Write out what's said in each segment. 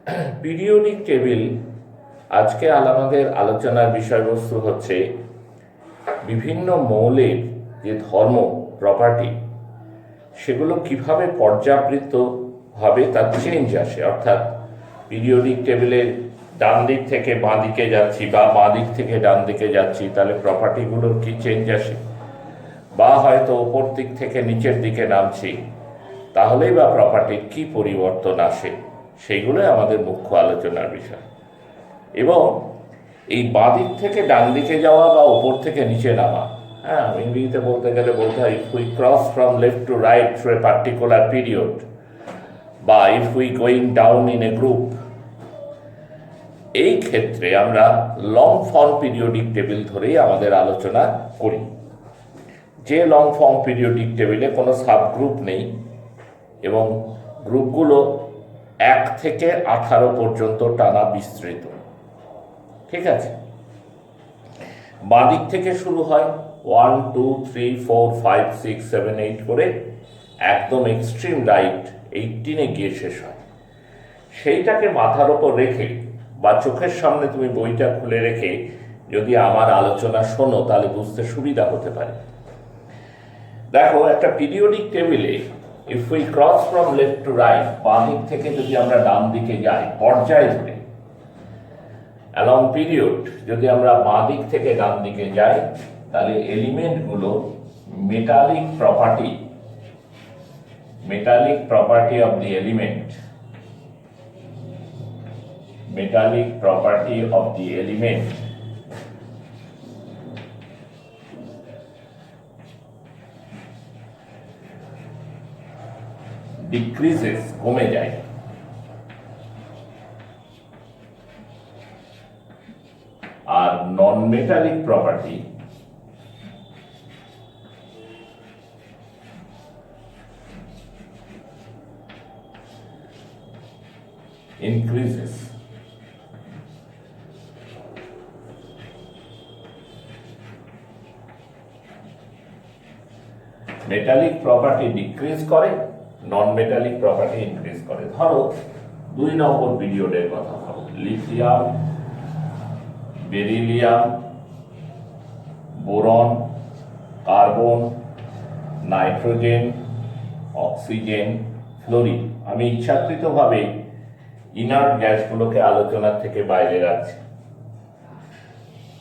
Periodic table আজকে আমাদের আলোচনার বিষয়বস্তু হচ্ছে বিভিন্ন মৌলের যে ধর্ম প্রপার্টি সেগুলো কিভাবে পর্যাবৃত্তভাবে তার চেঞ্জ আসে, অর্থাৎ পিরিয়ডিক টেবিলের ডান দিক থেকে বাঁ দিকে যাচ্ছি বা বাঁ দিক থেকে ডান দিকে যাচ্ছি, তাহলে প্রপার্টিগুলোর কি চেঞ্জ আসে, বা হয়তো ওপর দিক থেকে নিচের দিকে নামছি তাহলেই বা প্রপার্টির কি পরিবর্তন আসে, সেইগুলোই আমাদের মুখ্য আলোচনার বিষয়। এবং এই বাঁ দিক থেকে ডান দিকে যাওয়া বা ওপর থেকে নিচে নামা, হ্যাঁ, ইংরেজিতে বলতে গেলে বলতে হয় if we cross from left to right through a particular period, বা if we going down in a group. এই ক্ষেত্রে আমরা লং ফর্ম পিরিয়ডিক টেবিল ধরেই আমাদের আলোচনা করি, যে লং ফর্ম পিরিয়ডিক টেবিলে কোনো সাবগ্রুপ নেই এবং গ্রুপগুলো 1 থেকে 18 পর্যন্ত টানা বিস্তৃত। ঠিক আছে, বাঁ দিক থেকে শুরু হয় 1 2 3 4 5 6 7 8 করে একদম এক্সট্রিম রাইট 18-এ গিয়ে শেষ হয়। সেইটাকে মাথার ওপর রেখে বা চোখের সামনে তুমি বইটা খুলে রেখে যদি আমার আলোচনা শোনো তাহলে বুঝতে সুবিধা হতে পারে। দেখো, একটা পিরিয়ডিক টেবিলে if we cross from left to right, বাঁ দিক থেকে যদি আমরা ডান দিকে যাই পর্যায় ধরে, অ্যালং পিরিয়ড যদি আমরা বাঁ দিক থেকে ডান দিকে যাই, তাহলে এলিমেন্টগুলো metallic property of the element decreases, কমে যায়, আর non metallic property increases। Metallic property decrease করে, নন মেটালিক প্রপার্টি ইনক্রিজ করে। ধরো 2 নম্বর পিরিয়ডের কথা ভাবো, lithium, beryllium, boron, carbon, nitrogen, oxygen, fluorine. আমি ইচ্ছাকৃতভাবে ইনার্ট গ্যাসগুলোকে আলোচনার থেকে বাইরে রাখছি।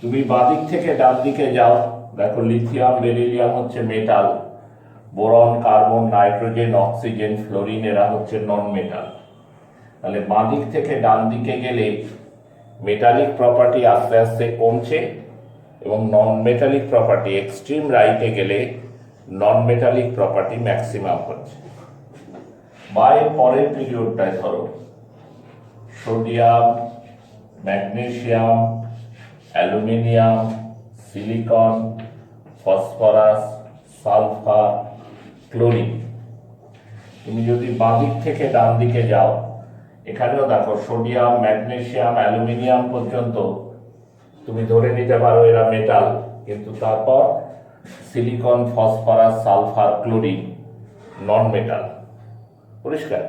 তুমি বাঁদিক থেকে ডান দিকে যাও, দেখো লিথিয়াম, বেরিলিয়াম হচ্ছে metal, boron, carbon, nitrogen, oxygen, fluorine এরা হচ্ছে নন মেটাল। তাহলে বাঁদিক থেকে ডান দিকে গেলে মেটালিক প্রপার্টি আস্তে আস্তে কমছে এবং নন মেটালিক প্রপার্টি, এক্সট্রিম রাইটে গেলে নন মেটালিক প্রপার্টি ম্যাক্সিমাম হচ্ছে। বা এর পরের পিরিয়ডটায় ধরো sodium, magnesium, aluminium, silicon, phosphorus, sulphur, chlorine. তুমি যদি বাঁদিক থেকে ডান দিকে যাও, এখানেও দেখো সোডিয়াম, ম্যাগনেসিয়াম, অ্যালুমিনিয়াম পর্যন্ত তুমি ধরে নিতে পারো এরা মেটাল, কিন্তু তারপর silicon, phosphorus, sulphur, chlorine non metal. পরিষ্কার?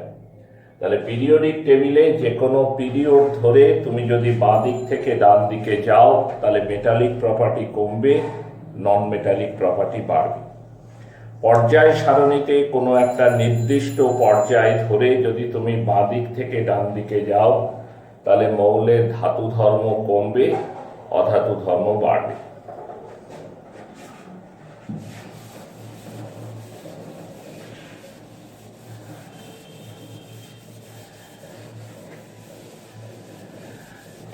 তাহলে পিরিয়ডিক টেবিলে যে কোনো পিরিয়ড ধরে তুমি যদি বাঁ দিক থেকে ডান দিকে যাও তাহলে মেটালিক প্রপার্টি কমবে, নন মেটালিক প্রপার্টি বাড়বে। পর্যায় সারণীতে কোনো একটা নির্দিষ্ট পর্যায় ধরে যদি তুমি বাঁ দিক থেকে ডান দিকে যাও তাহলে মৌলের ধাতু ধর্ম কমবে, অধাতু ধর্ম বাড়বে।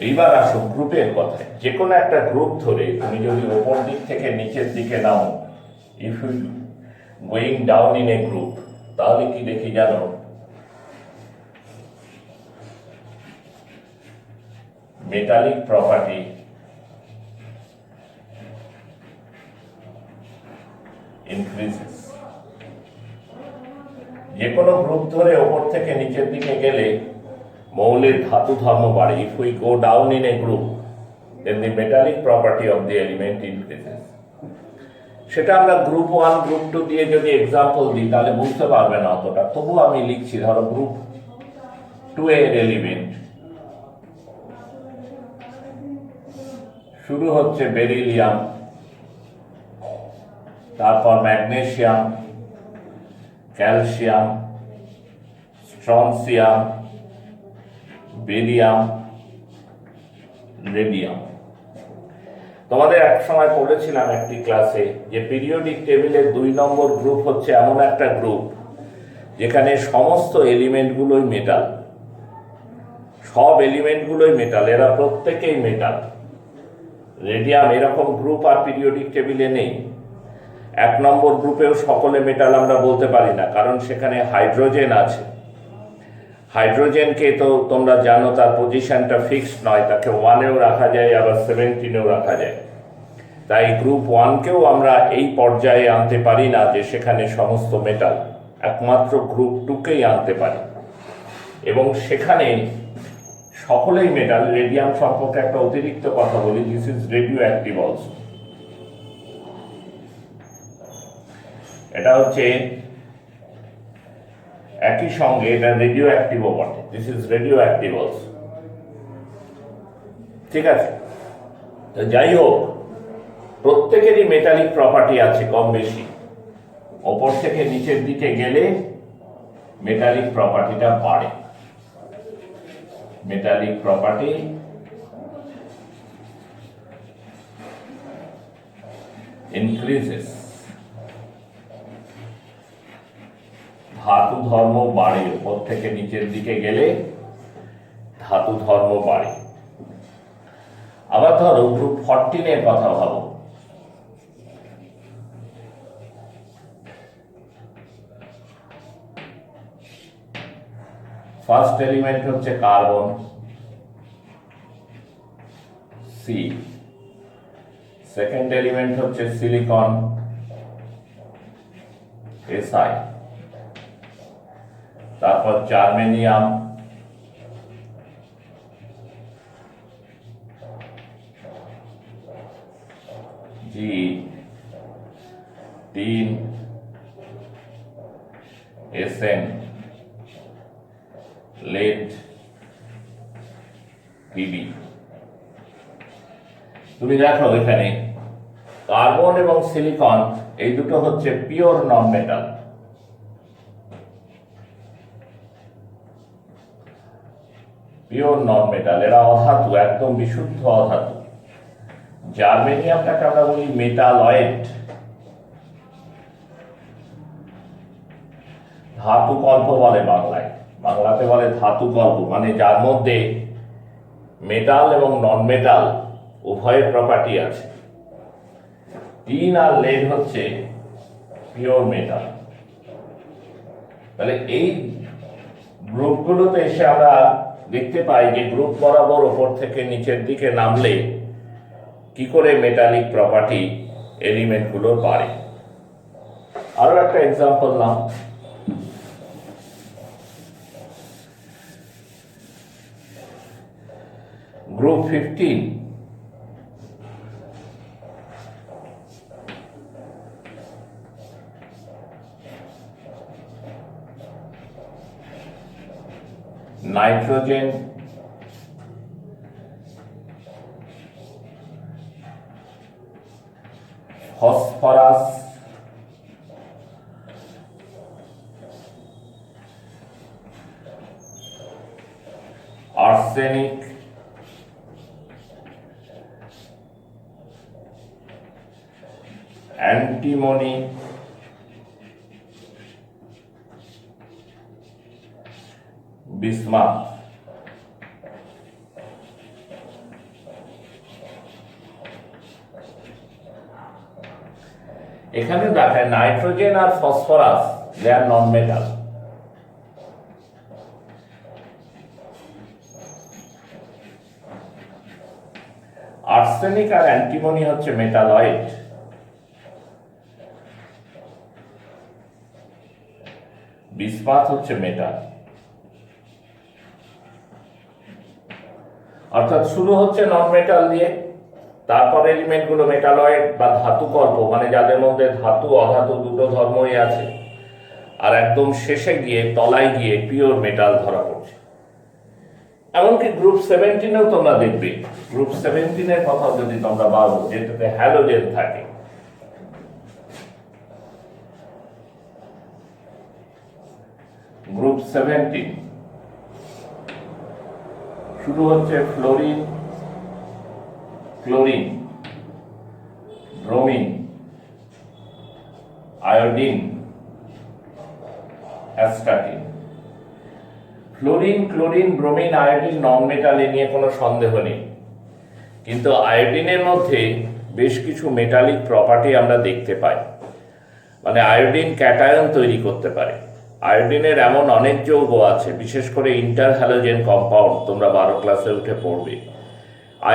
এইবার আসো গ্রুপের কথায়। যে কোনো একটা গ্রুপ ধরে তুমি যদি ওপর দিক থেকে নিচের দিকে now, if you going down in a group, তাহলে কি দেখি জানো? Metallic property increases. যে কোনো গ্রুপ ধরে ওপর থেকে নিচের দিকে গেলে মৌলের ধাতু ধর্ম বাড়ে। If we go down in a group then the metallic property of the element increases. সেটা আমরা গ্রুপ 1 গ্রুপ 2 দিয়ে যদি এক্সাম্পল দিই তাহলে বুঝতে পারবে না অতটা, তবু আমি লিখছি। ধরো গ্রুপ 2 এর এলিমেন্ট শুরু হচ্ছে বেরিলিয়াম, তারপর magnesium, calcium, strontium, barium, radium. তোমাদের এক সময় পড়েছিলাম একটি ক্লাসে যে পিরিয়ডিক টেবিলের 2 নম্বর গ্রুপ হচ্ছে এমন একটা গ্রুপ যেখানে সমস্ত এলিমেন্টগুলোই মেটাল, সব এলিমেন্টগুলোই মেটাল, এরা প্রত্যেকেই মেটাল। রেডিয়াম এরকম গ্রুপ আর পিরিয়ডিক টেবিলে নেই। 1 নম্বর গ্রুপেও সকলে মেটাল আমরা বলতে পারি না, কারণ সেখানে হাইড্রোজেন আছে। হাইড্রোজেনকে তো তোমরা জানো তার পজিশনটা ফিক্সড নয়, তাকে 1-এও রাখা যায়, আবার 17-এও রাখা যায়। তাই গ্রুপ 1-কেও আমরা এই পর্যায়ে আনতে পারি না যে সেখানে সমস্ত মেটাল, একমাত্র গ্রুপ 2-কেই আনতে পারি এবং সেখানে সকলেই মেটাল। রেডিয়াম সম্পর্কে একটা অতিরিক্ত কথা বলি, this is radio active also. এটা হচ্ছে একই সঙ্গে এটা রেডিও অ্যাক্টিভও বটে, this is radio active also. ঠিক আছে, তো যাই হোক, প্রত্যেকেরই মেটালিক প্রপার্টি আছে কম বেশি। ওপর থেকে নিচের দিকে গেলে মেটালিক প্রপার্টিটা বাড়ে, মেটালিক প্রপার্টি ইনক্রিজেস। ধাতু ধর্ম বাড়ে, ওপর থেকে নিচের দিকে গেলে ধাতু ধর্ম বাড়ে। আবার ধরো গ্রুপ 14-এর কথা ভাবো। ফার্স্ট এলিমেন্ট হচ্ছে কার্বন, সি। সেকেন্ড এলিমেন্ট হচ্ছে সিলিকন, এসআই। তারপর germanium, G. Tin, SN, lead, PB. তুমি দেখো এখানে কার্বন এবং সিলিকন এই দুটো হচ্ছে pure non metal. Pure non metal, এরা অধাতু, একদম বিশুদ্ধ অধাতু। জার্মেনিয়ামটাকে আমরা বলি মেটালয়েড, ধাতু কল্প বলে বাংলায়, বাংলাতে বলে ধাতু কল্প, মানে যার মধ্যে মেটাল এবং নন মেটাল উভয়ের প্রপার্টি আছে। টিন আর লেড হচ্ছে পিওর মেটাল। তাহলে এই গ্রুপগুলোতে এসে আমরা দেখতে পাই যে গ্রুপ বরাবর ওপর থেকে নিচের দিকে নামলে কি করে মেটালিক প্রপার্টি এলিমেন্টগুলো বাড়ে। আরো একটা এক্সাম্পল নাও। Group 15, nitrogen, phosphorus, arsenic, antimony, bismuth. এখানে দেখেন নাইট্রোজেন আর phosphorus they are non metal. Arsenic আর অ্যান্টিমনি হচ্ছে মেটালয়েড। বিসমাথ হচ্ছে মেটাল। অর্থাৎ শুরু হচ্ছে নন মেটাল দিয়ে, তারপর এলিমেন্ট গুলো মেটালয়েড বা ধাতু কল্প, মানে যাদের মধ্যে ধাতু অধাতু দুটো ধর্মই আছে, আর একদম শেষে গিয়ে তলায় গিয়ে পিওর মেটাল ধরা পড়ছে। এমনকি গ্রুপ 17-এও তোমরা দেখবে, গ্রুপ 17-এর কথা যদি তোমরা ভাবো, যেটাতে হ্যালোজেন থাকে, গ্রুপ 17 শুরু হচ্ছে fluorine, chlorine, bromine, iodine, astatine. Fluorine, chlorine, bromine, iodine non metal, এ নিয়ে কোনো সন্দেহ নেই। কিন্তু আয়োডিনের মধ্যে বেশ কিছু মেটালিক প্রপার্টি আমরা দেখতে পাই। মানে আয়োডিন ক্যাটায়ন তৈরি করতে পারে। আয়োডিনের এমন অনেক যৌগ আছে, বিশেষ করে ইন্টার হ্যালোজেন কম্পাউন্ড, তোমরা 12 ক্লাসে উঠে পড়বে।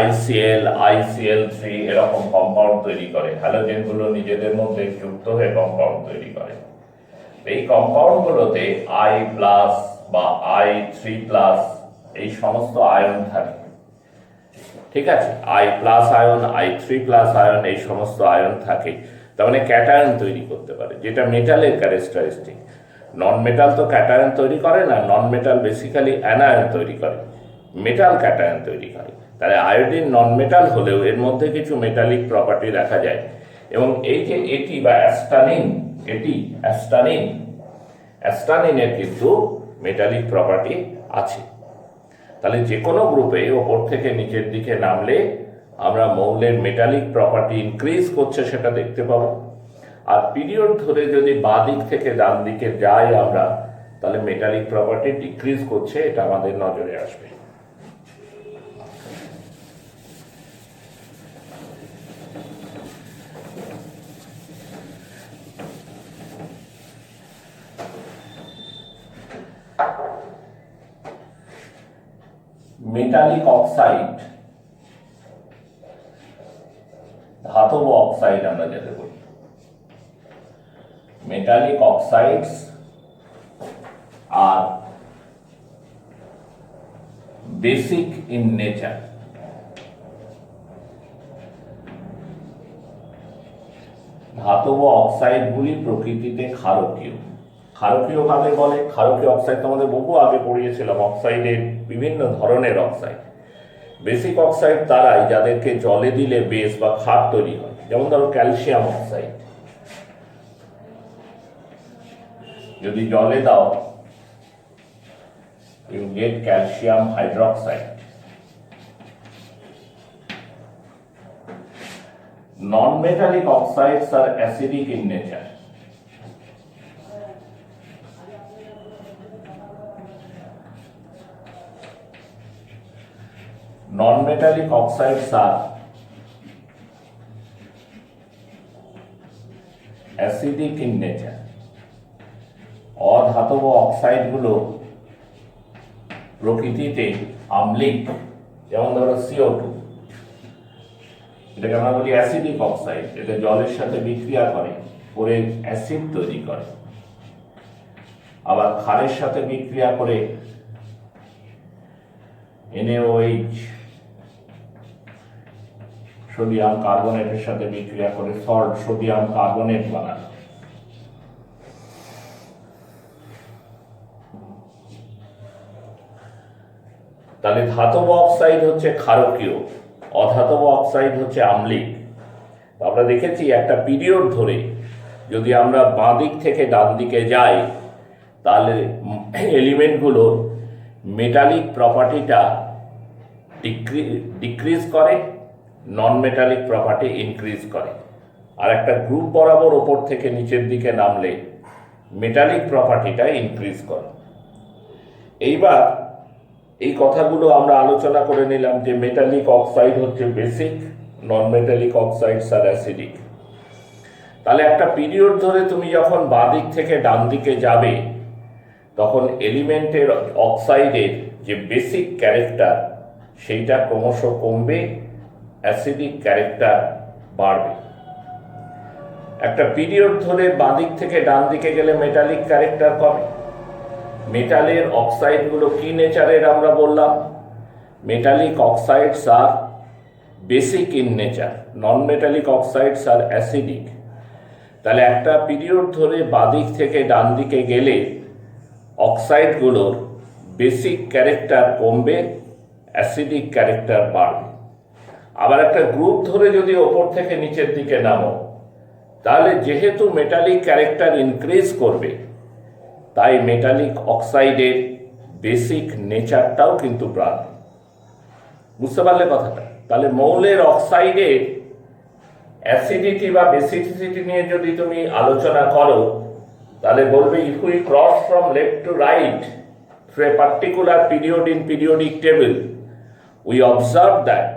ICl, ICl3 এরকম কম্পাউন্ড তৈরি করে। হ্যালোজেনগুলো নিজেদের মধ্যে যুক্ত হয়ে কম্পাউন্ড তৈরি করে। এই কম্পাউন্ডগুলোতে I+ বা I3+ এই সমস্ত আয়ন থাকে, ঠিক আছে? I+ আয়ন, I3+ আয়ন, এই সমস্ত আয়ন থাকে। তার মানে ক্যাটায়ন তৈরি করতে পারে, যেটা মেটালের ক্যারেক্টারিস্টিক। নন মেটাল তো ক্যাটায়ন তৈরি করে না, নন মেটাল বেসিক্যালি অ্যানায়ন তৈরি করে, মেটাল ক্যাটায়ন তৈরি করে। তাহলে আয়োডিন নন মেটাল হলেও এর মধ্যে কিছু মেটালিক প্রপার্টি দেখা যায়। এবং এই যে এটি বা অ্যাস্টানিন, এটি অ্যাস্টানিনের কিন্তু মেটালিক প্রপার্টি আছে। তাহলে যে কোনো গ্রুপে ওপর থেকে নিচের দিকে নামলে আমরা মৌলের মেটালিক প্রপার্টি ইনক্রিজ করছে সেটা দেখতে পাবো। আর পিরিয়ড ধরে যদি বাঁ দিক থেকে ডান দিকে যাই আমরা, তাহলে মেটালিক প্রপার্টি ডিক্রিজ করছে, এটা আমাদের নজরে আসবে। মেটালিক অক্সাইড, ধাতব অক্সাইড আমরা যেতে বলি, metallic oxides are basic in nature. ধাতব অক্সাইডগুলি প্রকৃতিতে ক্ষারকীয়। ক্ষারকীয় কাকে বলে? ক্ষারকীয় অক্সাইড তোমাদের বহু আগে পড়িয়েছিলাম, অক্সাইডের বিভিন্ন ধরনের অক্সাইড। বেসিক অক্সাইড তারাই যাদেরকে জলে দিলে বেস বা ক্ষার তৈরি হয়। যেমন ধরো ক্যালসিয়াম অক্সাইড, যদি জলে দাও you get calcium hydroxide. Non-metallic oxides are acidic in nature. Non-metallic oxides are acidic in nature. অধাতব অক্সাইডগুলো প্রকৃতিতে আম্লিক। যেমন ধরো CO2, এটাকে আমরা বলি অ্যাসিডিক অক্সাইড। এটা জলের সাথে বিক্রিয়া করে অ্যাসিড তৈরি করে। আবার ক্ষারের সাথে বিক্রিয়া করে NaOH, সোডিয়াম কার্বনেটের সাথে বিক্রিয়া করে সল্ট, সোডিয়াম কার্বনেট বানায়। তাহলে ধাতব অক্সাইড হচ্ছে ক্ষারকীয়, অধাতব অক্সাইড হচ্ছে আম্লিক। আমরা দেখেছি একটা পিরিয়ড ধরে যদি আমরা বাঁ দিক থেকে ডান দিকে যাই, তাহলে এলিমেন্টগুলোর মেটালিক প্রপার্টিটা ডিক্রিজ করে, নন মেটালিক প্রপার্টি ইনক্রিজ করে। আর একটা গ্রুপ বরাবর ওপর থেকে নিচের দিকে নামলে মেটালিক প্রপার্টিটা ইনক্রিজ করে। এইবার এই কথাগুলো আমরা আলোচনা করে নিলাম যে মেটালিক অক্সাইড হচ্ছে basic, non metallic oxides are acidic. তাহলে একটা পিরিয়ড ধরে তুমি যখন বাঁ দিক থেকে ডান দিকে যাবে, তখন এলিমেন্টের অক্সাইডের যে বেসিক ক্যারেক্টার সেইটা ক্রমশ কমবে, অ্যাসিডিক ক্যারেক্টার বাড়বে। একটা পিরিয়ড ধরে বাঁ দিক থেকে ডান দিকে গেলে মেটালিক ক্যারেক্টার কমে। মেটালের অক্সাইডগুলো কি নেচারের আমরা বললাম? Metallic oxides are basic in nature, non metallic oxides are acidic. তাহলে একটা পিরিয়ড ধরে বাদিক থেকে ডান দিকে গেলে অক্সাইডগুলোর বেসিক ক্যারেক্টার কমবে, অ্যাসিডিক ক্যারেক্টার বাড়বে। আবার একটা গ্রুপ ধরে যদি ওপর থেকে নিচের দিকে নামো, তাহলে যেহেতু মেটালিক ক্যারেক্টার ইনক্রিজ করবে, তাই মেটালিক অক্সাইডের বেসিক নেচারটাও কিন্তু বাড়বে। বুঝতে পারলে কথাটা? তাহলে মৌলের অক্সাইডের অ্যাসিডিটি বা বেসিসিটি নিয়ে যদি তুমি আলোচনা করো, তাহলে বলবে if we cross from left to right through a particular period in periodic table, we observe that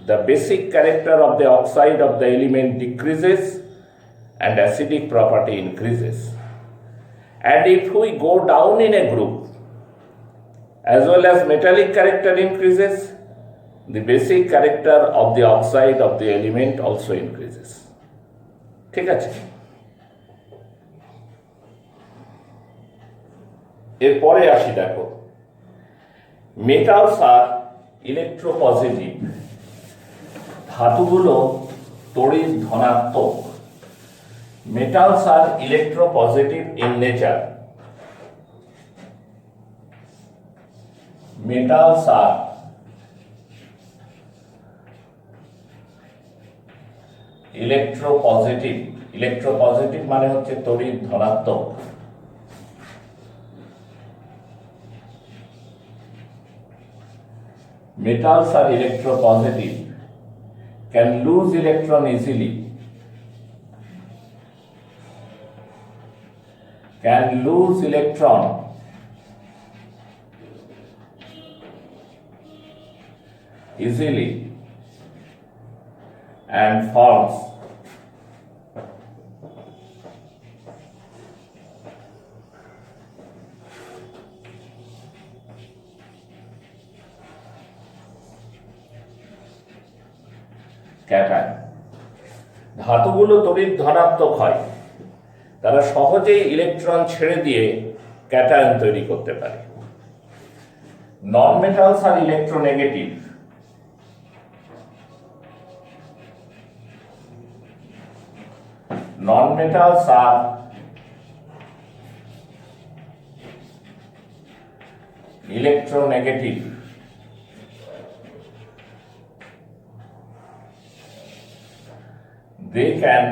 the basic character of the oxide of the element decreases and acidic property increases. And if we go down in a group, as well as metallic character increases, the basic character of the oxide of the element also increases. ঠিক আছে? এরপরে আসি, দেখো, metals are electropositive. ধাতুগুলো তড়িৎ ধনাত্মক। Metals are electropositive in nature. Metals are electropositive. Electropositive মানে হচ্ছে তড়িৎ ধনাত্মক। Metals are electropositive, can lose electron easily, can lose electron easily and forms cation. ধাতুগুলো তড়িৎ ধনাত্মক হয়, তারা সহজেই ইলেকট্রন ছেড়ে দিয়ে ক্যাটায়ন তৈরি করতে পারে। Non metals are electronegative. Non metals are electronegative. They can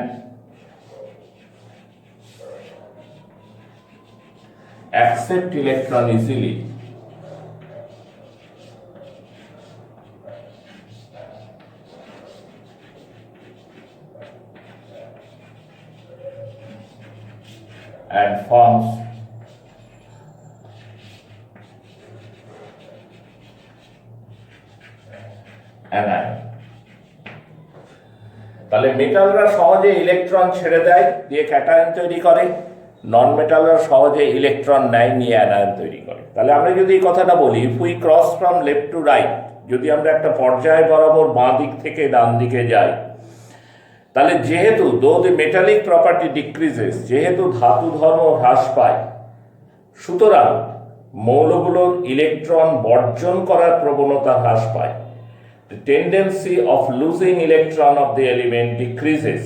accept electron easily and forms anion. তাহলে মেটালরা সহজে ইলেকট্রন ছেড়ে দেয়, দিয়ে ক্যাটায়ন তৈরি করে। নন মেটালরা সহজে ইলেকট্রন নেয়, নিয়ে অ্যানায়ন তৈরি করে। তাহলে আমরা যদি এই কথাটা বলি, if we cross from left to right, যদি আমরা একটা পর্যায় বরাবর বাঁ দিক থেকে ডান দিকে যাই, তাহলে যেহেতু দো দি মেটালিক প্রপার্টি ডিক্রিজেস, যেহেতু ধাতু ধর্ম হ্রাস পায়, সুতরাং মৌলগুলোর ইলেকট্রন বর্জন করার প্রবণতা হ্রাস পায়। The tendency of losing electron of the element decreases.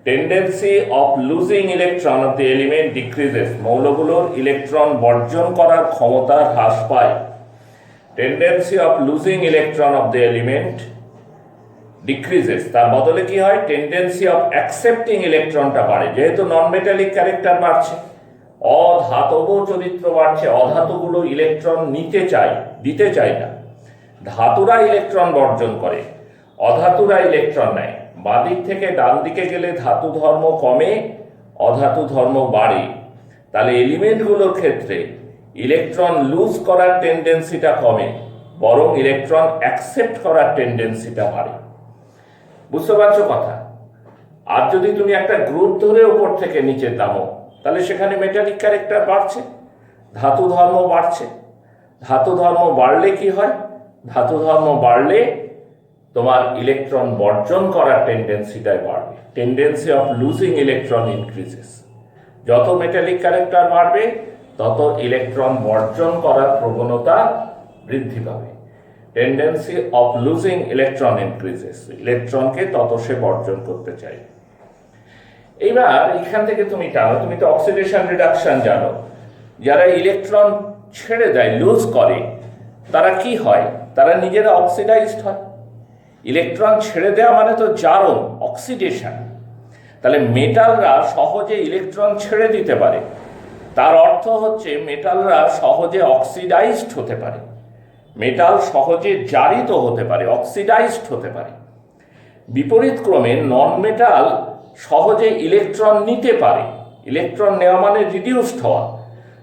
Tendency of losing electron of the element decreases. মৌলগুলোর ইলেকট্রন বর্জন করার ক্ষমতা হ্রাস পায়। Tendency of losing electron of the element decreases. তার বদলে কি হয়? Tendency of accepting electronটা বাড়ে। যেহেতু নন মেটালিক ক্যারেক্টার বাড়ছে, অধাতব চরিত্র বাড়ছে, অধাতুগুলো ইলেকট্রন নিতে চায়, দিতে চায় না। ধাতুরা ইলেকট্রন বর্জন করে, অধাতুরা ইলেকট্রন নেয়। বাদিক থেকে ডান দিকে গেলে ধাতু ধর্ম কমে, অধাতু ধর্ম বাড়ে। তাহলে এলিমেন্টগুলোর ক্ষেত্রে ইলেকট্রন লুজ করার টেন্ডেন্সিটা কমে, বরং ইলেকট্রন অ্যাকসেপ্ট করার টেন্ডেন্সিটা বাড়ে। বুঝতে পারছো কথা? আর যদি তুমি একটা গ্রুপ ধরে ওপর থেকে নিচে নামো, তাহলে সেখানে মেটালিক ক্যারেক্টার বাড়ছে, ধাতু ধর্ম বাড়ছে। ধাতু ধর্ম বাড়লে কি হয়? ধাতু ধর্ম বাড়লে তোমার ইলেকট্রন বর্জন করার টেন্ডেন্সিটাই বাড়বে। Tendency of losing electron increases. যত মেটালিক ক্যারেক্টার বাড়বে, তত ইলেকট্রন বর্জন করার প্রবণতা বৃদ্ধি পাবে। Tendency of losing electron increases. ইলেকট্রনকে তত সে বর্জন করতে চাইবে। এইবার এখান থেকে তুমি টানো, তুমি তো অক্সিডেশন রিডাকশন জানো। যারা ইলেকট্রন ছেড়ে দেয়, লুজ করে, তারা কি হয়, তারা নিজেরা অক্সিডাইজড হয়। ইলেকট্রন ছেড়ে দেওয়া মানে তো জারণ, অক্সিডেশন। তাহলে মেটালরা সহজে ইলেকট্রন ছেড়ে দিতে পারে, তার অর্থ হচ্ছে মেটালরা সহজে অক্সিডাইজড হতে পারে, মেটাল সহজে জারিত হতে পারে, অক্সিডাইজড হতে পারে। বিপরীত ক্রমে নন মেটাল সহজে ইলেকট্রন নিতে পারে। ইলেকট্রন নেওয়া মানে রিডিউসড হওয়া।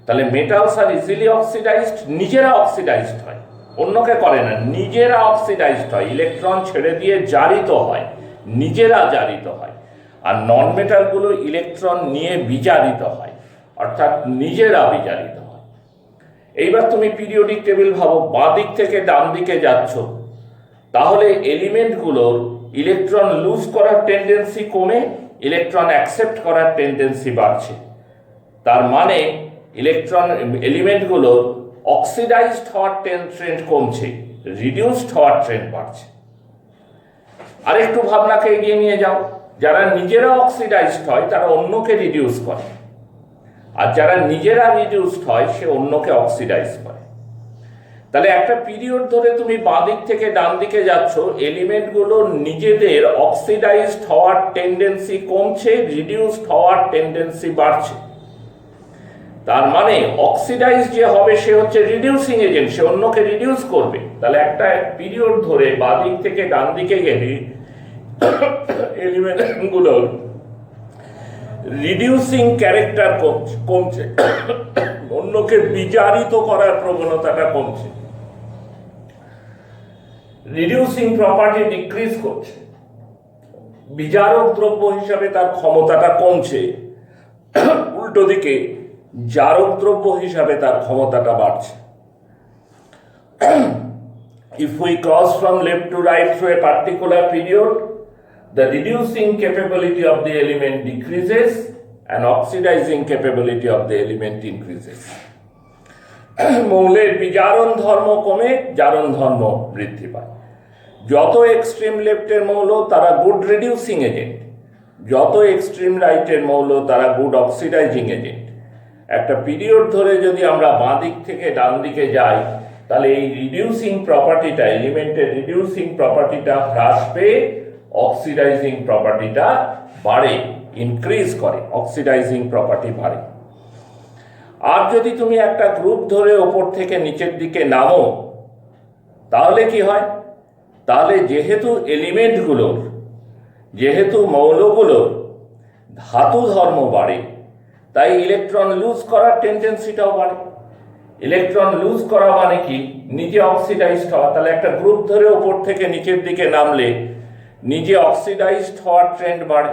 তাহলে মেটালস আর ইজিলি অক্সিডাইজড, নিজেরা অক্সিডাইজড হয়, অন্যকে করে না, নিজেরা অক্সিডাইজড হয়, ইলেকট্রন ছেড়ে দিয়ে জারিত হয়, নিজেরা জারিত হয়। আর নন মেটালগুলো ইলেকট্রন নিয়ে বিজারিত হয়, অর্থাৎ নিজেরা বিজারিত হয়। এইবার তুমি পিরিয়ডিক টেবিল ভাবো, বাঁ দিক থেকে ডান দিকে যাচ্ছ, তাহলে এলিমেন্টগুলোর ইলেকট্রন লুজ করার টেন্ডেন্সি কমে ইলেকট্রন অ্যাকসেপ্ট করার টেন্ডেন্সি বাড়ছে। তার মানে ইলেকট্রন এলিমেন্টগুলোর অক্সিডাইজড হওয়ার ট্রেন্ড কমছে, রিডিউসড হওয়ার ট্রেন্ড বাড়ছে। আরেকটু ভাবনাকে এগিয়ে নিয়ে যাও, যারা নিজেরা অক্সিডাইজড হয় তারা অন্যকে রিডিউস করে, আর যারা নিজেরা রিডিউসড হয় সে অন্যকে অক্সিডাইজ করে। তাহলে একটা পিরিয়ড ধরে তুমি বাঁ দিক থেকে ডান দিকে যাচ্ছ, এলিমেন্টগুলো নিজেদের অক্সিডাইজড হওয়ার টেন্ডেন্সি কমছে, রিডিউসড হওয়ার টেন্ডেন্সি বাড়ছে। তার মানে অক্সিডাইজ যে হবে সে হচ্ছে রিডিউসিং এজেন্ট, সে অন্যকে রিডিউস করবে। তাহলে একটা পিরিয়ড ধরে বাঁ দিক থেকে ডান দিকে গেলে এলিমেন্টগুলোর রিডিউসিং ক্যারেক্টার কমছে, অন্যকে বিজারিত করার প্রবণতাটা কমছে, রিডিউসিং প্রপার্টি ডিক্রিজ করছে, বিজারক দ্রব্য হিসাবে তার ক্ষমতাটা কমছে, উল্টো দিকে জারক দ্রব্য হিসাবে তার ক্ষমতাটা বাড়ছে। If we cross from left to right through a particular period, the reducing capability of the element decreases and oxidizing capability of the element increases. মৌলের বিজারণ ধর্ম কমে, জারণ ধর্ম বৃদ্ধি পায়। যত এক্সট্রিম লেফটের মৌল তারা গুড রিডিউসিং এজেন্ট, যত এক্সট্রিম রাইটের মৌল তারা গুড অক্সিডাইজিং এজেন্ট। একটা পিরিয়ড ধরে যদি আমরা বাঁ দিক থেকে ডান দিকে যাই, তাহলে এই রিডিউসিং প্রপার্টিটা, এলিমেন্টের রিডিউসিং প্রপার্টিটা হ্রাস পেয়ে অক্সিডাইজিং প্রপার্টিটা বাড়ে, ইনক্রিজ করে, অক্সিডাইজিং প্রপার্টি বাড়ে। আর যদি তুমি একটা গ্রুপ ধরে ওপর থেকে নিচের দিকে নামো, তাহলে কি হয়? তাহলে যেহেতু এলিমেন্টগুলোর, যেহেতু মৌলগুলোর ধাতু ধর্ম বাড়ে, তাই ইলেকট্রন লুজ করার টেন্ডেন্সিটাও বাড়ে। ইলেকট্রন লুজ করা মানে কি? নিজে অক্সিডাইজড হওয়া। তাহলে একটা গ্রুপ ধরে ওপর থেকে নিচের দিকে নামলে নিজে অক্সিডাইজড হওয়ার ট্রেন্ড বাড়ে,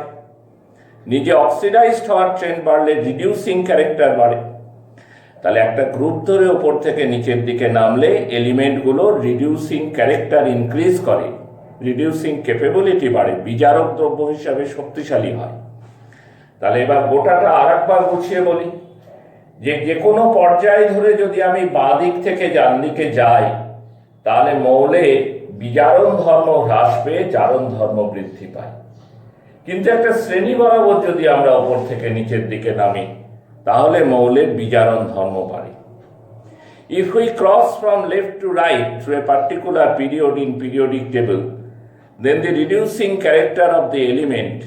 নিজে অক্সিডাইজড হওয়ার ট্রেন্ড বাড়লে রিডিউসিং ক্যারেক্টার বাড়ে। তাহলে একটা গ্রুপ ধরে ওপর থেকে নিচের দিকে নামলে এলিমেন্টগুলো রিডিউসিং ক্যারেক্টার ইনক্রিজ করে, রিডিউসিং ক্যাপাবিলিটি বাড়ে, বিজারক দ্রব্য হিসাবে শক্তিশালী হয়। তাহলে এবার গোটাটা আর একবার গুছিয়ে বলি, যে কোনো পর্যায়ে ধরে যদি আমি বাঁ দিক থেকে ডান দিকে যাই, তাহলে মৌলের বিজারণ ধর্ম হ্রাস পেয়ে জারণ ধর্ম বৃদ্ধি পায়। কিন্তু একটা শ্রেণী বরাবর যদি আমরা ওপর থেকে নিচের দিকে নামি, তাহলে মৌলের বিজারণ ধর্ম বাড়ে। If we cross from left to right through a particular period in periodic table, then the reducing character of the element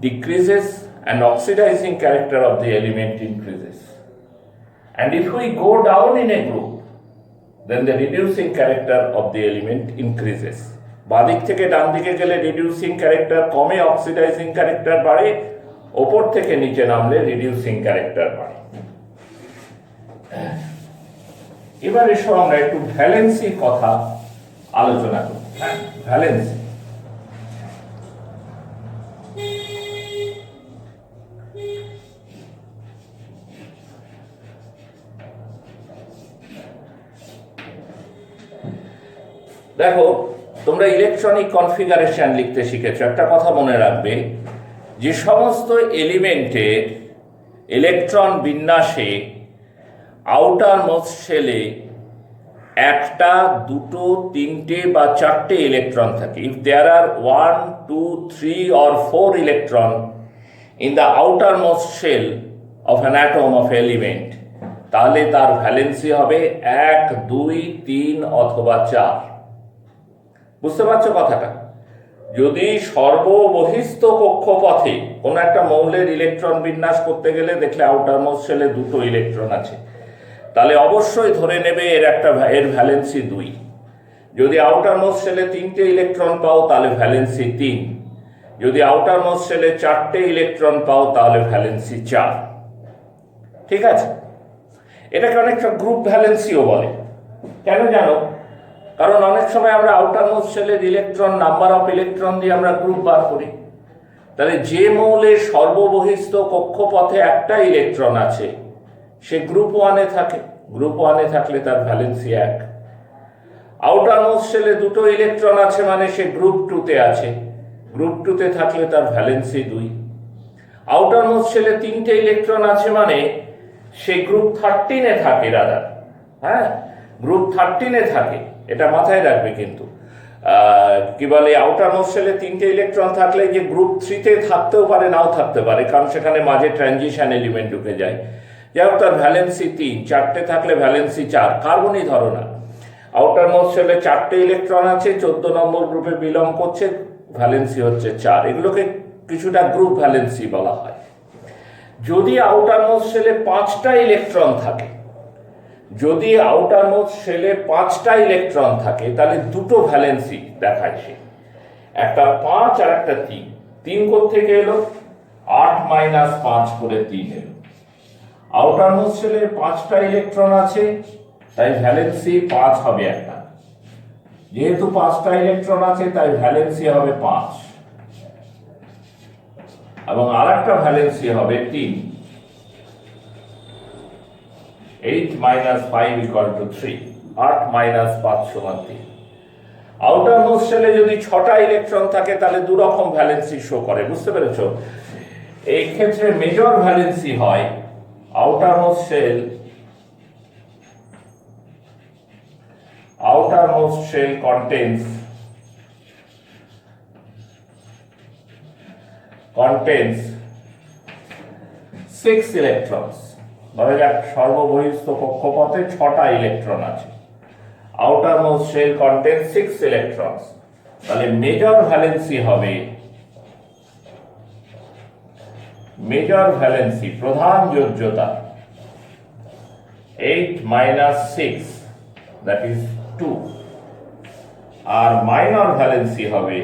decreases and oxidizing character of the element increases. And if we go down in a group, then the reducing character of the element increases. বাদিক থেকে ডান দিকে গেলে reducing character কমে, oxidising character বাড়ে, ওপর থেকে নিচে নামলে রিডিউসিং ক্যারেক্টার বাড়ে। এবার এসো আমরা একটু ভ্যালেন্সির কথা আলোচনা করি। ভ্যালেন্সি, দেখো তোমরা ইলেকট্রনিক কনফিগারেশন লিখতে শিখেছো। একটা কথা মনে রাখবে, যে সমস্ত এলিমেন্টের ইলেকট্রন বিন্যাসে আউটার মোস্ট শেলে একটা, দুটো, তিনটে বা চারটে ইলেকট্রন থাকে, if there R 1, 2, 3 or 4 electron in the outermost shell of an atom of element, তাহলে তার ভ্যালেন্সি হবে 1, 2, 3 অথবা 4। বুঝতে পারছো কথাটা? যদি সর্ববহিস্থ কক্ষপথে কোন একটা মৌলের ইলেকট্রন বিন্যাস করতে গেলে দেখলে আউটার মোস্ট শেলে 2টো ইলেকট্রন আছে, তাহলে অবশ্যই ধরে নেবে এর ভ্যালেন্সি 2। যদি আউটার মোস্ট শেলে 3টে ইলেকট্রন পাও তাহলে ভ্যালেন্সি 3। যদি আউটার মোস্ট শেলে 4টে ইলেকট্রন পাও তাহলে ভ্যালেন্সি 4। ঠিক আছে? এটাকে অনেকটা গ্রুপ ভ্যালেন্সিও বলে। কেন জানো? কারণ অনেক সময় আমরা আউটার মোস্ট শেলের ইলেকট্রন, নাম্বার অফ ইলেকট্রন দিয়ে আমরা গ্রুপ বার করি। তাহলে যে মৌলের সর্ববহিস্থ কক্ষপথে একটা ইলেকট্রন আছে সে গ্রুপ 1-এ থাকে। গ্রুপ 1-এ থাকলে তার ভ্যালেন্সি 1। আউটার মোস্ট শেলে 2টো ইলেকট্রন আছে মানে সে গ্রুপ 2-তে আছে। গ্রুপ 2-তে থাকলে তার ভ্যালেন্সি 2। আউটার মোস্ট শেলে 3টে ইলেকট্রন আছে মানে সে গ্রুপ 13-এ থাকে দাদা। হ্যাঁ, গ্রুপ 13-এ থাকে, এটা মাথায় রাখবে। কিন্তু কি বলে, আউটার মোস্ট শেলে 3টে ইলেকট্রন থাকলে যে গ্রুপ 3-তে থাকতেও পারে, নাও থাকতে পারে, কারণ সেখানে মাঝে ট্রানজিশন এলিমেন্ট ঢুকে যায়। যাই হোক, তার ভ্যালেন্সি 3। 4টে থাকলে ভ্যালেন্সি 4। কার্বনই ধরো না, আউটার মোস্ট শেলে 4টে ইলেকট্রন আছে, 14 নম্বর গ্রুপে বিলং করছে, ভ্যালেন্সি হচ্ছে 4। এগুলোকে কিছুটা গ্রুপ ভ্যালেন্সি বলা হয়। যদি আউটার মোস্ট শেলে 5টা ইলেকট্রন থাকে, যদি আউটার মোস্ট শেলে 5টা ইলেকট্রন থাকে তাহলে 2টো ভ্যালেন্সি দেখায় সে, একটা 5 আর একটা 3। 3 কোত্থেকে এলো? 8 - 5 করে 3 এলো। আউটার মোস্ট শেলে 5টা ইলেকট্রন আছে, তাই ভ্যালেন্সি 5 হবে একটা। যেহেতু 5টা ইলেকট্রন আছে তাই ভ্যালেন্সি হবে 5, এবং আর একটা ভ্যালেন্সি হবে 3। 8 - 5 = 3। 8 - 5 = 3। আউটার মোস্ট শেলে যদি 6টা ইলেকট্রন থাকে তাহলে 2 রকম ভ্যালেন্সি শো করে। বুঝতে পেরেছো? এই ক্ষেত্রে মেজর ভ্যালেন্সি হয় outermost shell contains 6 electrons। ধরা যাক সর্ববহিস্থ কক্ষপথে 6টা ইলেকট্রন আছে, outermost shell contains 6 electrons। তাহলে মেজর ভ্যালেন্সি প্রধান যোজ্যতা 8 - 6, that is 2। আর মাইনর ভ্যালেন্সি হবে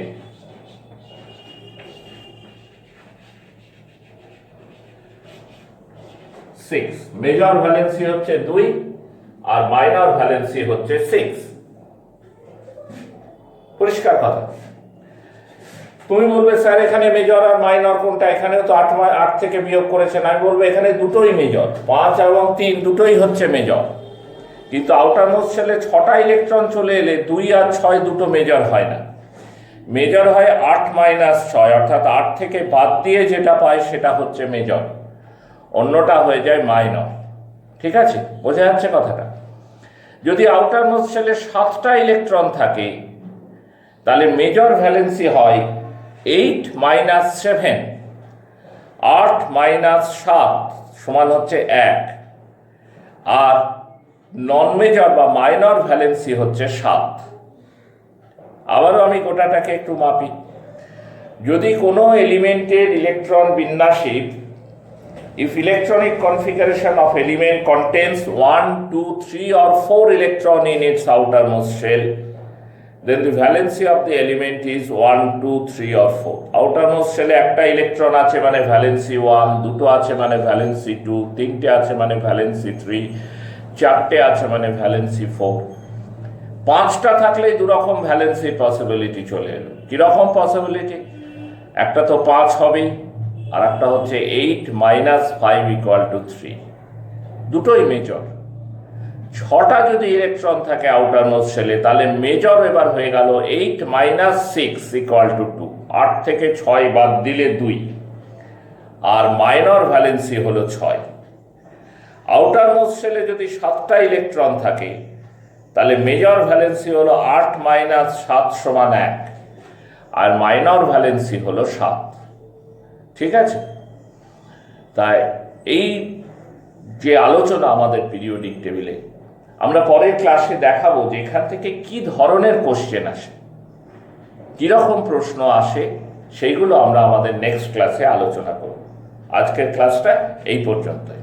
6। মেজর ভ্যালেন্সি হচ্ছে 2 আর মাইনর ভ্যালেন্সি হচ্ছে 6। পরিষ্কার কথা? তুমি বলবে স্যার এখানে মেজর আর মাইনর কোনটা? এখানেও তো 8 থেকে বিয়োগ করেছেন। আমি বলবো এখানে দুটোই মেজর, 5 এবং 3 দুটোই হচ্ছে মেজর। কিন্তু আউটার মোস্ট শেলে 6টা ইলেকট্রন চলে এলে 2 আর 6 দুটো মেজর হয় না। মেজর হয় 8 - 6, অর্থাৎ 8 থেকে বাদ দিয়ে যেটা পায় সেটা হচ্ছে মেজর, অন্যটা হয়ে যায় মাইনর। ঠিক আছে? বোঝা যাচ্ছে কথাটা? যদি আউটার মোস্ট শেলে 7টা ইলেকট্রন থাকে তাহলে মেজর ভ্যালেন্সি হয় 8 - 7। 8 - 7 সমান হচ্ছে 1। আর নন মেজর বা মাইনর ভ্যালেন্সি হচ্ছে 7। আবারও আমি গোটাটাকে একটু মাপি। যদি কোনো এলিমেন্টের ইলেকট্রন বিন্যাসে if electronic configuration of element contains 1, 2, 3 or 4 electron in its outermost shell, then the valency of the element is 1, 2, 3 or 4. outermost shell এ একটা ইলেকট্রন আছে মানে ভ্যালেন্সি 1, দুটো আছে মানে ভ্যালেন্সি 2, তিনটে আছে মানে ভ্যালেন্সি 3, চারটে আছে মানে ভ্যালেন্সি 4। 5টা থাকলেই 2 রকম ভ্যালেন্সি পসিবিলিটি চলে এলো। কিরকম পসিবিলিটি? একটা তো 5 হবেই, আর একটা হচ্ছে 8 - 5 = 3। দুটোই মেজর। 6টা যদি ইলেকট্রন থাকে আউটার মোস্ট শেলে তাহলে মেজর এবার হয়ে গেল 8 - 6 = 2। 8 থেকে 6 বাদ দিলে 2, আর মাইনর ভ্যালেন্সি হলো 6। আউটার মোস্ট শেলে যদি 7টা ইলেকট্রন থাকে তাহলে মেজর ভ্যালেন্সি হলো 8 - 7 = 1, আর মাইনর ভ্যালেন্সি হলো 7। ঠিক আছে? তাই এই যে আলোচনা আমাদের পিরিয়ডিক টেবিলে, আমরা পরের ক্লাসে দেখাবো যে এখান থেকে কি ধরনের কোশ্চেন আসে, কিরকম প্রশ্ন আসে, সেইগুলো আমরা আমাদের নেক্সট ক্লাসে আলোচনা করব। আজকের ক্লাসটা এই পর্যন্তই।